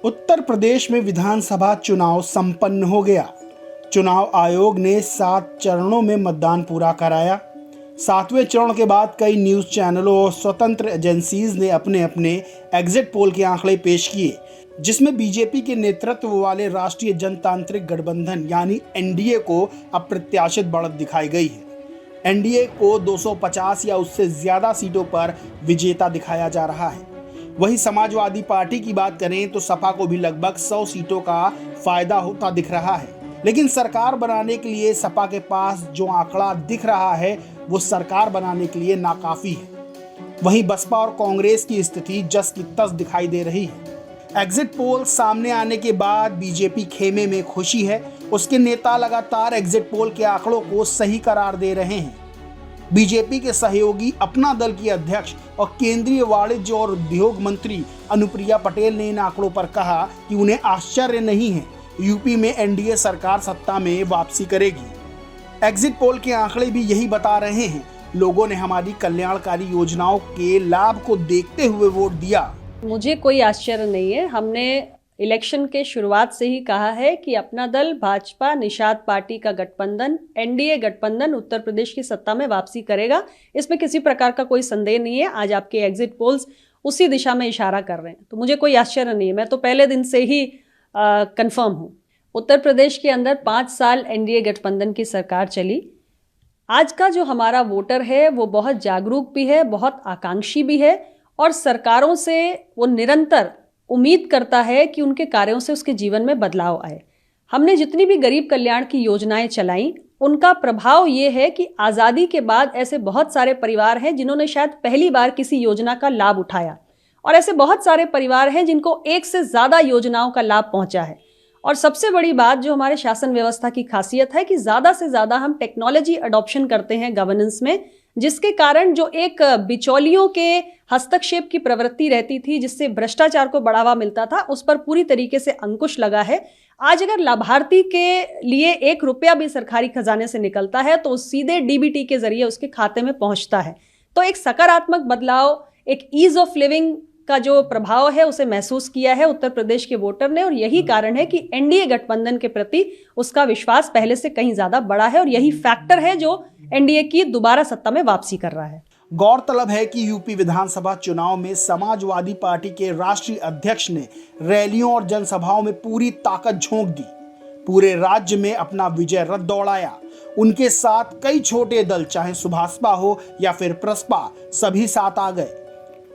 उत्तर प्रदेश में विधानसभा चुनाव संपन्न हो गया। चुनाव आयोग ने 7 चरणों में मतदान पूरा कराया। 7वें चरण के बाद कई न्यूज़ चैनलों और स्वतंत्र एजेंसीज ने अपने अपने एग्जिट पोल के आंकड़े पेश किए, जिसमें बीजेपी के नेतृत्व वाले राष्ट्रीय जनतांत्रिक गठबंधन यानी एनडीए को अप्रत्याशित बढ़त दिखाई गई है। एनडीए को 250 या उससे ज्यादा सीटों पर विजेता दिखाया जा रहा है। वहीं समाजवादी पार्टी की बात करें तो सपा को भी लगभग 100 सीटों का फायदा होता दिख रहा है। लेकिन सरकार बनाने के लिए सपा के पास जो आंकड़ा दिख रहा है वो सरकार बनाने के लिए नाकाफी है। वहीं बसपा और कांग्रेस की स्थिति जस की तस दिखाई दे रही है। एग्जिट पोल सामने आने के बाद बीजेपी खेमे में खुशी है। उसके नेता लगातार एग्जिट पोल के आंकड़ों को सही करार दे रहे हैं। बीजेपी के सहयोगी अपना दल की अध्यक्ष और केंद्रीय वाणिज्य और उद्योग मंत्री अनुप्रिया पटेल ने इन आंकड़ों पर कहा कि उन्हें आश्चर्य नहीं है, यूपी में एनडीए सरकार सत्ता में वापसी करेगी। एग्जिट पोल के आंकड़े भी यही बता रहे हैं। लोगों ने हमारी कल्याणकारी योजनाओं के लाभ को देखते हुए वोट दिया। मुझे कोई आश्चर्य नहीं है। हमने इलेक्शन के शुरुआत से ही कहा है कि अपना दल भाजपा निषाद पार्टी का गठबंधन एनडीए गठबंधन उत्तर प्रदेश की सत्ता में वापसी करेगा। इसमें किसी प्रकार का कोई संदेह नहीं है। आज आपके एग्जिट पोल्स उसी दिशा में इशारा कर रहे हैं, तो मुझे कोई आश्चर्य नहीं है। मैं तो पहले दिन से ही कंफर्म हूँ। उत्तर प्रदेश के अंदर 5 साल एनडीए गठबंधन की सरकार चली। आज का जो हमारा वोटर है वो बहुत जागरूक भी है, बहुत आकांक्षी भी है और सरकारों से वो निरंतर उम्मीद करता है कि उनके कार्यों से उसके जीवन में बदलाव आए। हमने जितनी भी गरीब कल्याण की योजनाएं चलाई, उनका प्रभाव ये है कि आज़ादी के बाद ऐसे बहुत सारे परिवार हैं जिन्होंने शायद पहली बार किसी योजना का लाभ उठाया और ऐसे बहुत सारे परिवार हैं जिनको एक से ज़्यादा योजनाओं का लाभ पहुंचा है। और सबसे बड़ी बात जो हमारे शासन व्यवस्था की खासियत है कि ज़्यादा से ज़्यादा हम टेक्नोलॉजी अडॉप्शन करते हैं गवर्नेंस में, जिसके कारण जो एक बिचौलियों के हस्तक्षेप की प्रवृत्ति रहती थी जिससे भ्रष्टाचार को बढ़ावा मिलता था, उस पर पूरी तरीके से अंकुश लगा है। आज अगर लाभार्थी के लिए 1 रुपया भी सरकारी खजाने से निकलता है तो सीधे डीबीटी के जरिए उसके खाते में पहुंचता है। तो एक सकारात्मक बदलाव, एक ईज ऑफ लिविंग का जो प्रभाव है उसे महसूस किया है उत्तर प्रदेश के वोटर ने और यही कारण है कि एनडीए गठबंधन के प्रति उसका विश्वास पहले से कहीं ज्यादा बड़ा है और यही फैक्टर है जो एनडीए की दोबारा सत्ता में वापसी कर रहा है। गौरतलब है कि यूपी विधानसभा चुनाव में समाजवादी पार्टी के राष्ट्रीय अध्यक्ष ने रैलियों और जनसभाओं में पूरी ताकत झोंक दी। पूरे राज्य में अपना विजय रथ दौड़ाया। उनके साथ कई छोटे दल, चाहे सुभाषपा हो या फिर प्रसपा, सभी साथ आ गए।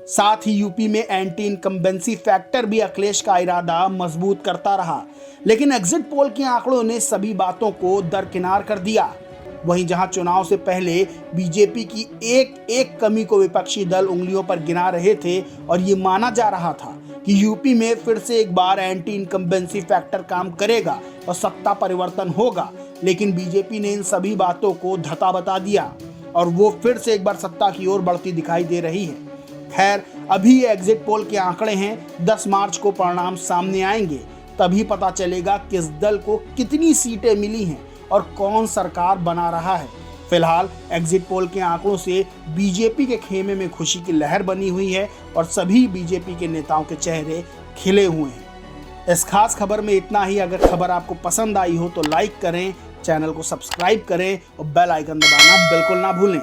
साथ ही यूपी में एंटी इनकम्बेंसी फैक्टर भी अखिलेश का इरादा मजबूत करता रहा। लेकिन एग्जिट पोल के आंकड़ों ने सभी बातों को दरकिनार कर दिया। वहीं जहां चुनाव से पहले बीजेपी की एक कमी को विपक्षी दल उंगलियों पर गिना रहे थे और ये माना जा रहा था कि यूपी में फिर से एक बार एंटी इनकम्बेंसी फैक्टर काम करेगा और सत्ता परिवर्तन होगा, लेकिन बीजेपी ने इन सभी बातों को धता बता दिया और वो फिर से एक बार सत्ता की ओर बढ़ती दिखाई दे रही है। खैर, अभी ये एग्जिट पोल के आंकड़े हैं। 10 मार्च को परिणाम सामने आएंगे, तभी पता चलेगा किस दल को कितनी सीटें मिली हैं और कौन सरकार बना रहा है। फिलहाल एग्जिट पोल के आंकड़ों से बीजेपी के खेमे में खुशी की लहर बनी हुई है और सभी बीजेपी के नेताओं के चेहरे खिले हुए हैं। इस खास खबर में इतना ही। अगर खबर आपको पसंद आई हो तो लाइक करें, चैनल को सब्सक्राइब करें और बेल आइकन दबाना बिल्कुल ना भूलें।